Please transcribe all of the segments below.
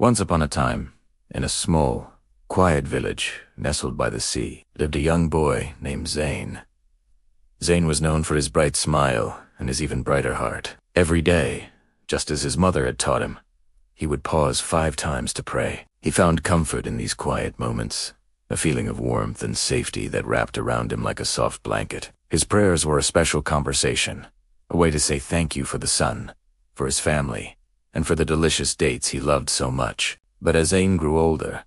Once upon a time, in a small, quiet village nestled by the sea, lived a young boy named Zane. Zane was known for his bright smile and his even brighter heart. Every day, just as his mother had taught him, he would pause 5 times to pray. He found comfort in these quiet moments, a feeling of warmth and safety that wrapped around him like a soft blanket. His prayers were a special conversation, a way to say thank you for the sun, for his family, and for the delicious dates he loved so much. But as Zane grew older,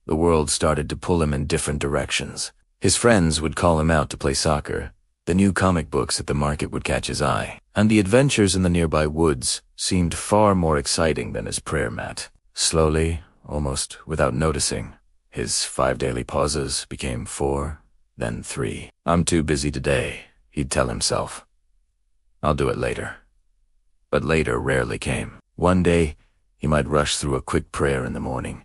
the world started to pull him in different directions. His friends would call him out to play soccer, the new comic books at the market would catch his eye, and the adventures in the nearby woods seemed far more exciting than his prayer mat. Slowly, almost without noticing, his 5 daily pauses became 4, then 3. "I'm too busy today," he'd tell himself. "I'll do it later." But later rarely came. One day, he might rush through a quick prayer in the morning,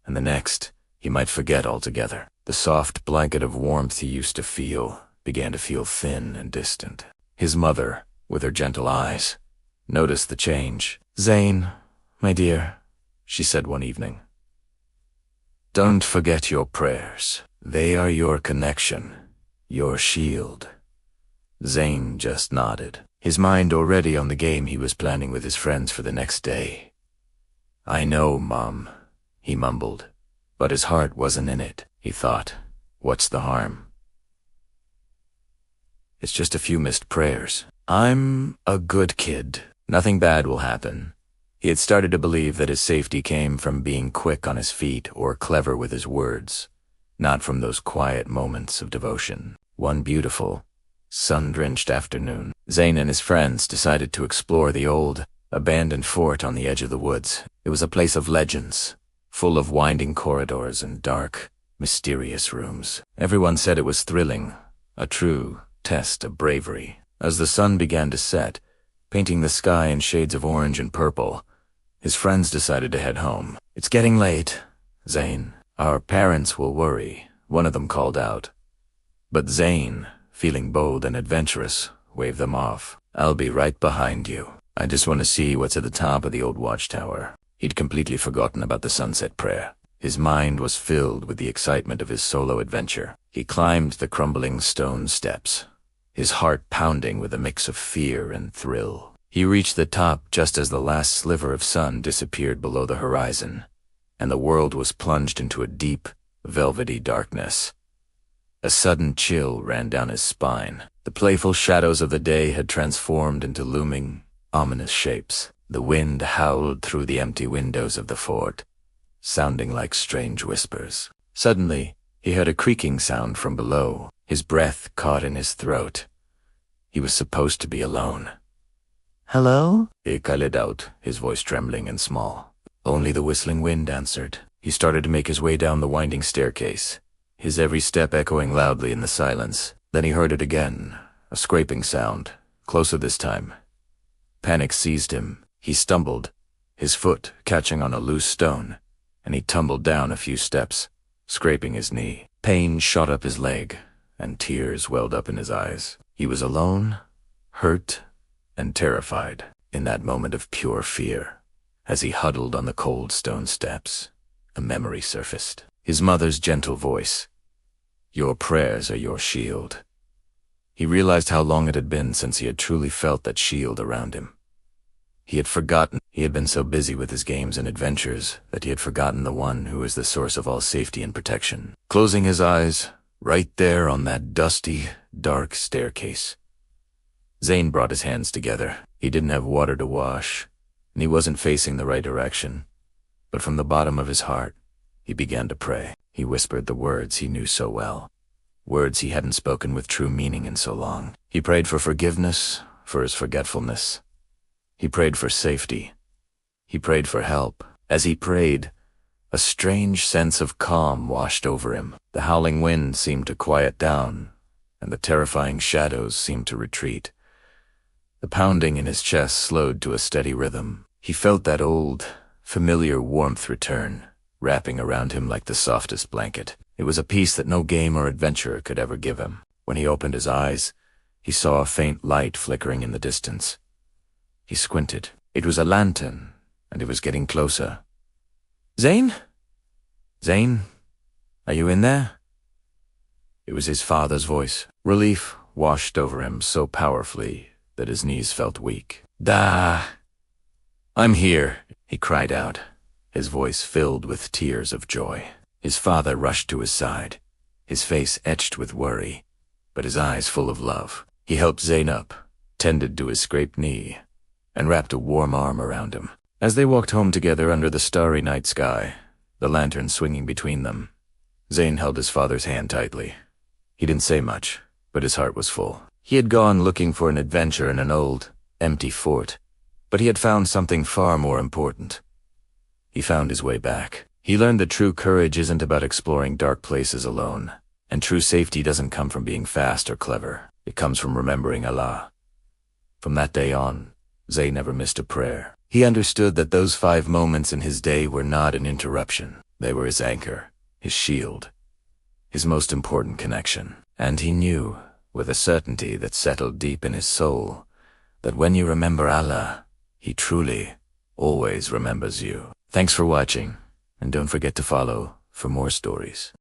and the next, he might forget altogether. The soft blanket of warmth he used to feel began to feel thin and distant. His mother, with her gentle eyes, noticed the change. "Zane, my dear," she said one evening, "don't forget your prayers. They are your connection, your shield." Zane just nodded, his mind already on the game he was planning with his friends for the next day. "I know, Mom," he mumbled, but his heart wasn't in it. He thought, what's the harm? It's just a few missed prayers. I'm a good kid. Nothing bad will happen. He had started to believe that his safety came from being quick on his feet or clever with his words, not from those quiet moments of devotion. One beautiful, sun-drenched afternoon, Zane and his friends decided to explore the old, abandoned fort on the edge of the woods. It was a place of legends, full of winding corridors and dark, mysterious rooms. Everyone said it was thrilling, a true test of bravery. As the sun began to set, painting the sky in shades of orange and purple, his friends decided to head home. "It's getting late, Zane. Our parents will worry," one of them called out. But Zane, feeling bold and adventurous, waved them off. "I'll be right behind you. I just want to see what's at the top of the old watchtower." He'd completely forgotten about the sunset prayer. His mind was filled with the excitement of his solo adventure. He climbed the crumbling stone steps, his heart pounding with a mix of fear and thrill. He reached the top just as the last sliver of sun disappeared below the horizon, and the world was plunged into a deep, velvety darkness. A sudden chill ran down his spine. The playful shadows of the day had transformed into looming, ominous shapes. The wind howled through the empty windows of the fort, sounding like strange whispers. Suddenly, he heard a creaking sound from below. His breath caught in his throat. He was supposed to be alone. "Hello?" he called out, his voice trembling and small. Only the whistling wind answered. He started to make his way down the winding staircase, his every step echoing loudly in the silence. Then he heard it again, a scraping sound, closer this time. Panic seized him. He stumbled, his foot catching on a loose stone, and he tumbled down a few steps, scraping his knee. Pain shot up his leg, and tears welled up in his eyes. He was alone, hurt, and terrified in that moment of pure fear. As he huddled on the cold stone steps, a memory surfaced. His mother's gentle voice. "Your prayers are your shield." He realized how long it had been since he had truly felt that shield around him. He had forgotten. He had been so busy with his games and adventures that he had forgotten the one who was the source of all safety and protection. Closing his eyes, right there on that dusty, dark staircase, Zane brought his hands together. He didn't have water to wash, and he wasn't facing the right direction. But from the bottom of his heart, he began to pray. He whispered the words he knew so well, words he hadn't spoken with true meaning in so long. He prayed for forgiveness for his forgetfulness. He prayed for safety. He prayed for help. As he prayed, a strange sense of calm washed over him. The howling wind seemed to quiet down, and the terrifying shadows seemed to retreat. The pounding in his chest slowed to a steady rhythm. He felt that old, familiar warmth return, wrapping around him like the softest blanket. It was a peace that no game or adventure could ever give him. When he opened his eyes, he saw a faint light flickering in the distance. He squinted. It was a lantern, and it was getting closer. Zayn? Zayn? Are you in there? It was his father's voice. Relief washed over him so powerfully that his knees felt weak. "Da! I'm here," he cried out, his voice filled with tears of joy. His father rushed to his side, his face etched with worry, but his eyes full of love. He helped Zayn up, tended to his scraped knee, and wrapped a warm arm around him. As they walked home together under the starry night sky, the lantern swinging between them, Zayn held his father's hand tightly. He didn't say much, but his heart was full. He had gone looking for an adventure in an old, empty fort, but he had found something far more important. He found his way back. He learned that true courage isn't about exploring dark places alone, and true safety doesn't come from being fast or clever. It comes from remembering Allah. From that day on, Zayn never missed a prayer. He understood that those 5 moments in his day were not an interruption. They were his anchor, his shield, his most important connection. And he knew, with a certainty that settled deep in his soul, that when you remember Allah, He truly, always remembers you. Thanks for watching, and don't forget to follow for more stories.